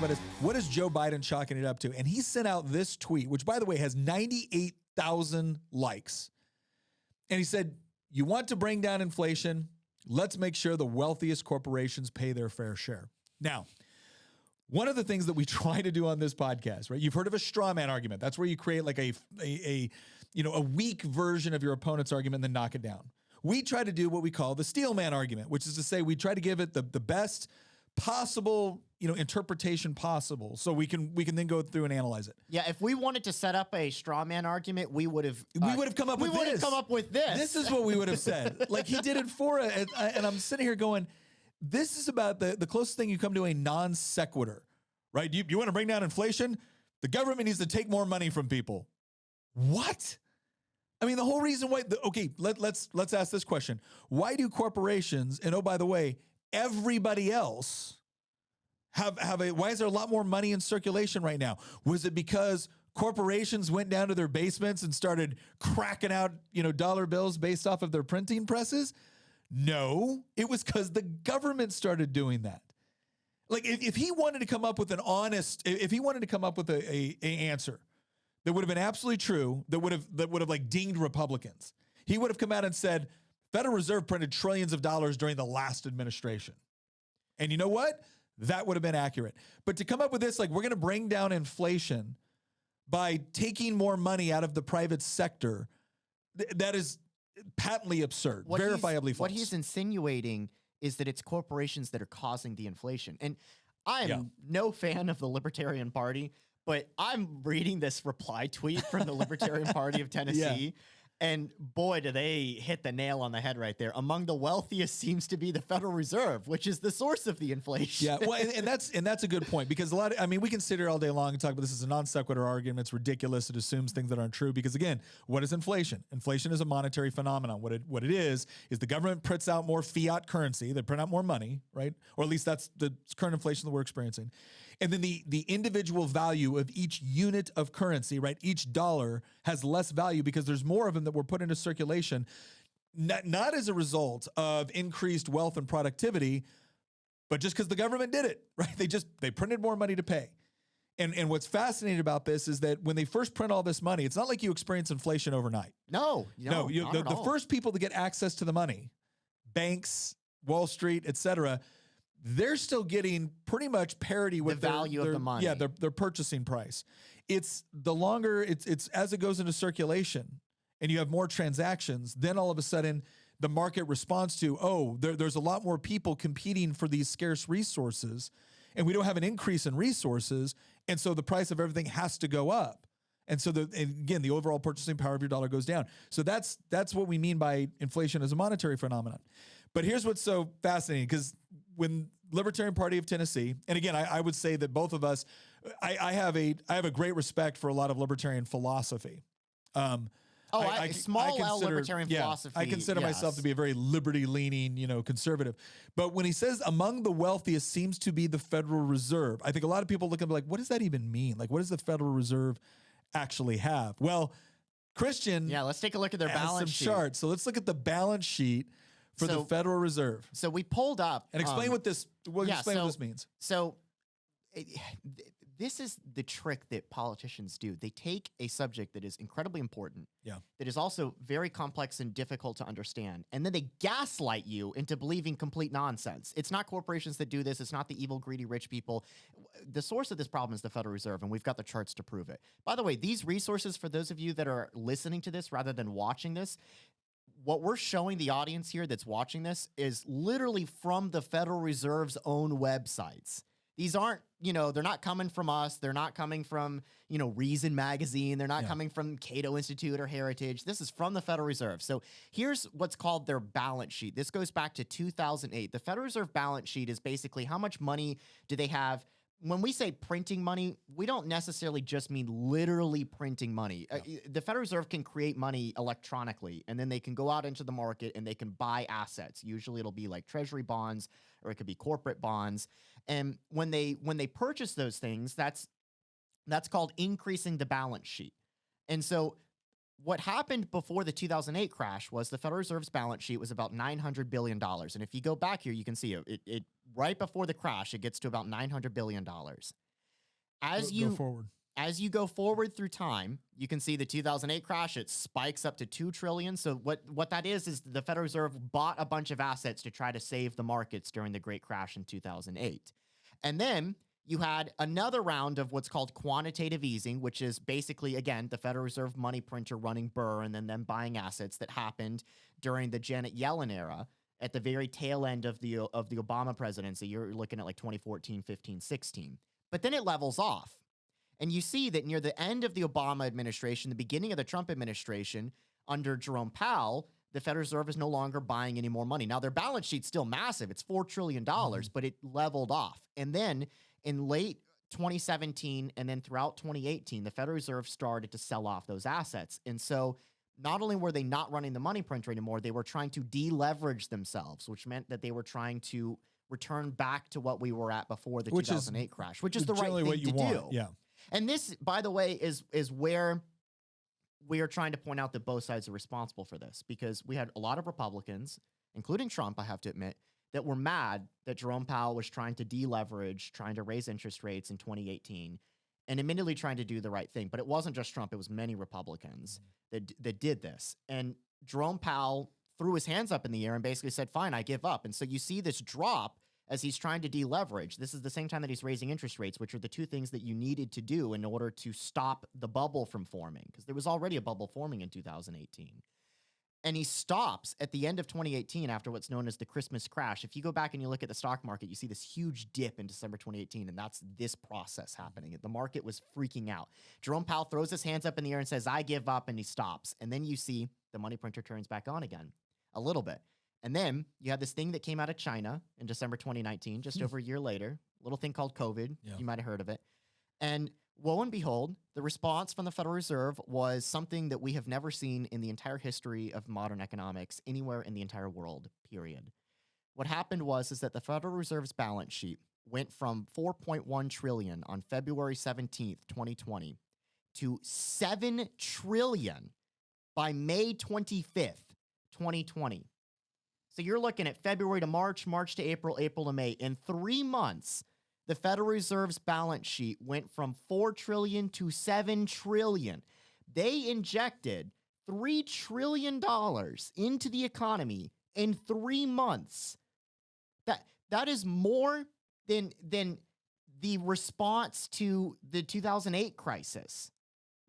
about is, what is Joe Biden chalking it up to? And he sent out this tweet, which, by the way, has 98,000 likes. And he said, you want to bring down inflation? Let's make sure the wealthiest corporations pay their fair share. Now, one of the things that we try to do on this podcast, right? You've heard of a straw man argument. That's where you create like a weak version of your opponent's argument and then knock it down. We try to do what we call the steel man argument, which is to say we try to give it the best possible, interpretation possible, so we can then go through and analyze it. Yeah, if we wanted to set up a straw man argument, we would have come up with this. This is what we would have said. Like he did it for it, and I'm sitting here going, this is about the closest thing you come to a non sequitur, right? You want to bring down inflation? The government needs to take more money from people. What? I mean, the whole reason why. Let's ask this question: why do corporations, and oh by the way, everybody else why is there a lot more money in circulation right now? Was it because corporations went down to their basements and started cracking out, dollar bills based off of their printing presses? No, it was because the government started doing that. Like if he wanted to come up with if he wanted to come up with a answer that would have been absolutely true, that would have like dinged Republicans, he would have come out and said, Federal Reserve printed trillions of dollars during the last administration. And you know what? That would have been accurate. But to come up with this, like we're going to bring down inflation by taking more money out of the private sector, that is patently absurd, verifiably false. What he's insinuating is that it's corporations that are causing the inflation. And I am no fan of the Libertarian Party, but I'm reading this reply tweet from the Libertarian Party of Tennessee. Yeah. And boy, do they hit the nail on the head right there. Among the wealthiest seems to be the Federal Reserve, which is the source of the inflation. Yeah, well, and that's a good point, because we can sit here all day long and talk about this as a non sequitur argument. It's ridiculous. It assumes things that aren't true, because again, what is inflation? Inflation is a monetary phenomenon. What it is the government prints out more fiat currency. They print out more money, right? Or at least that's the current inflation that we're experiencing. And then the individual value of each unit of currency, right? Each dollar has less value because there's more of them that were put into circulation, not as a result of increased wealth and productivity, but just because the government did it, right? They printed more money to pay. And what's fascinating about this is that when they first print all this money, it's not like you experience inflation overnight. No, the first people to get access to the money, banks, Wall Street, et cetera, they're still getting pretty much parity with the value of the money. Yeah, their purchasing price. It's the longer it's as it goes into circulation and you have more transactions, then all of a sudden the market responds to, there's a lot more people competing for these scarce resources, and we don't have an increase in resources, and so the price of everything has to go up. And so the overall purchasing power of your dollar goes down. So that's what we mean by inflation as a monetary phenomenon. But here's what's so fascinating, because when Libertarian Party of Tennessee, and again, I would say that both of us, I have a great respect for a lot of libertarian philosophy. Small L libertarian philosophy. I consider myself to be a very liberty-leaning, conservative. But when he says among the wealthiest seems to be the Federal Reserve, I think a lot of people look at me like, what does that even mean? Like, what does the Federal Reserve actually have? Well, Christian, let's take a look at their balance sheet. Charts. So let's look at the balance sheet for the Federal Reserve. So we pulled up and explain what this means. So this is the trick that politicians do. They take a subject that is incredibly important, that is also very complex and difficult to understand, and then they gaslight you into believing complete nonsense. It's not corporations that do this. It's not the evil, greedy, rich people. The source of this problem is the Federal Reserve, and we've got the charts to prove it. By the way, these resources, for those of you that are listening to this rather than watching this, what we're showing the audience here that's watching this is literally from the Federal Reserve's own websites. These aren't, they're not coming from us. They're not coming from, Reason Magazine. They're not coming from Cato Institute or Heritage. This is from the Federal Reserve. So here's what's called their balance sheet. This goes back to 2008. The Federal Reserve balance sheet is basically how much money do they have. When we say printing money, we don't necessarily just mean literally printing money. The Federal Reserve can create money electronically, and then they can go out into the market and they can buy assets. Usually it'll be like treasury bonds, or it could be corporate bonds. And when they purchase those things, that's called increasing the balance sheet. And so what happened before the 2008 crash was the Federal Reserve's balance sheet was about $900 billion. And if you go back here, you can see it right before the crash, it gets to about $900 billion. As you go forward through time, you can see the 2008 crash, it spikes up to $2 trillion. So what that is the Federal Reserve bought a bunch of assets to try to save the markets during the great crash in 2008. And then you had another round of what's called quantitative easing, which is basically, again, the Federal Reserve money printer running Burr and then them buying assets that happened during the Janet Yellen era at the very tail end of the Obama presidency. You're looking at like 2014, 15, 16. But then it levels off. And you see that near the end of the Obama administration, the beginning of the Trump administration, under Jerome Powell, the Federal Reserve is no longer buying any more money. Now, their balance sheet's still massive. It's $4 trillion, but it leveled off. And then in late 2017 and then throughout 2018, the Federal Reserve started to sell off those assets. And so not only were they not running the money printer anymore, they were trying to deleverage themselves, which meant that they were trying to return back to what we were at before the 2008 crash, which is the right thing to do. Yeah. And this, by the way, is where we are trying to point out that both sides are responsible for this, because we had a lot of Republicans, including Trump, I have to admit, that were mad that Jerome Powell was trying to deleverage, trying to raise interest rates in 2018, and admittedly trying to do the right thing. But it wasn't just Trump, it was many Republicans that did this. And Jerome Powell threw his hands up in the air and basically said, fine, I give up. And so you see this drop as he's trying to deleverage. This is the same time that he's raising interest rates, which are the two things that you needed to do in order to stop the bubble from forming, because there was already a bubble forming in 2018. And he stops at the end of 2018 after what's known as the Christmas crash. If you go back and you look at the stock market, you see this huge dip in December 2018, and that's this process happening. The market was freaking out. Jerome Powell throws his hands up in the air and says, I give up, and he stops. And then you see the money printer turns back on again a little bit. And then you had this thing that came out of China in December 2019, just over a year later, a little thing called COVID. Yeah. You might have heard of it. And lo and behold, the response from the Federal Reserve was something that we have never seen in the entire history of modern economics anywhere in the entire world, period. What happened was that the Federal Reserve's balance sheet went from $4.1 trillion on February 17th, 2020 to $7 trillion by May 25th, 2020. So you're looking at February to March, March to April, April to May. In 3 months, the Federal Reserve's balance sheet went from $4 trillion to $7 trillion. They injected $3 trillion into the economy in 3 months. That is more than the response to the 2008 crisis,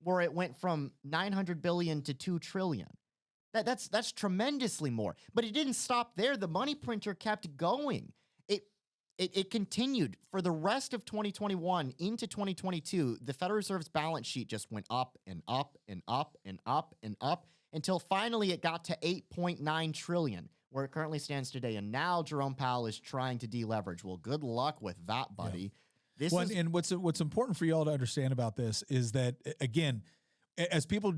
where it went from $900 billion to $2 trillion. That's tremendously more. But it didn't stop there. The money printer kept going. It continued for the rest of 2021 into 2022. The Federal Reserve's balance sheet just went up and up and up and up and up until finally it got to $8.9 trillion, where it currently stands today. And now Jerome Powell is trying to deleverage. Well, good luck with that, buddy. Yeah. And what's important for y'all to understand about this is that, again, as people...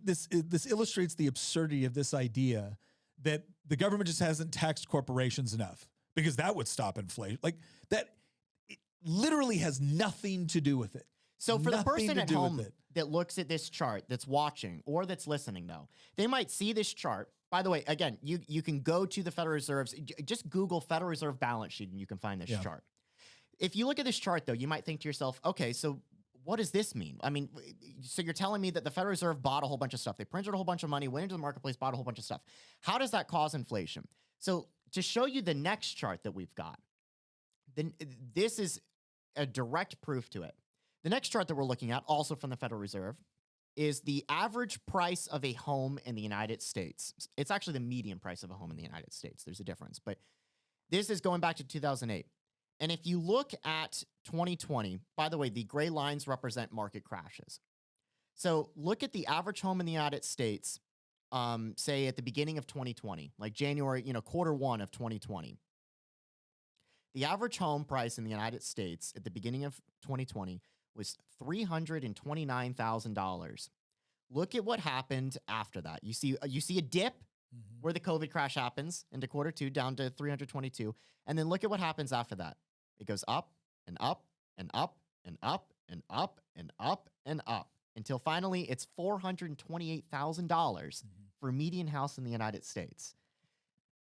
This illustrates the absurdity of this idea that the government just hasn't taxed corporations enough, because that would stop inflation. Like that, it literally has nothing to do with it. So for the person at home that looks at this chart, that's watching or that's listening, though, they might see this chart. By the way, again, you can go to the Federal Reserve's, just Google Federal Reserve balance sheet and you can find this chart. If you look at this chart, though, you might think to yourself, okay, so what does this mean? I mean, so you're telling me that the Federal Reserve bought a whole bunch of stuff. They printed a whole bunch of money, went into the marketplace, bought a whole bunch of stuff. How does that cause inflation? So to show you the next chart that we've got, then this is a direct proof to it. The next chart that we're looking at, also from the Federal Reserve, is the average price of a home in the United States. It's actually the median price of a home in the United States. There's a difference, but this is going back to 2008. And if you look at 2020, by the way, the gray lines represent market crashes. So look at the average home in the United States, say at the beginning of 2020, like January, Q1 of 2020. The average home price in the United States at the beginning of 2020 was $329,000. Look at what happened after that. You see a dip where the COVID crash happens into Q2 down to 322. And then look at what happens after that. It goes up and up and up and up and up and up and up until finally it's $428,000 for a median house in the United States.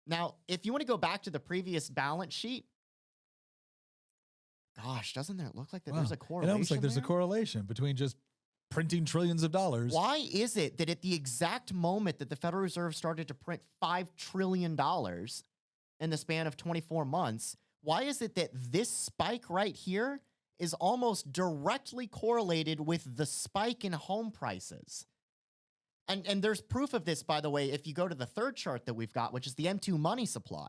Now, if you want to go back to the previous balance sheet, Gosh, doesn't there look like that there's a correlation? It almost like there's a there? correlation between just printing trillions of dollars. Why is it that at the exact moment that the Federal Reserve started to print $5 trillion in the span of 24 months, why is it that this spike right here is almost directly correlated with the spike in home prices? And there's proof of this, by the way, if you go to the third chart that we've got, which is the M2 money supply.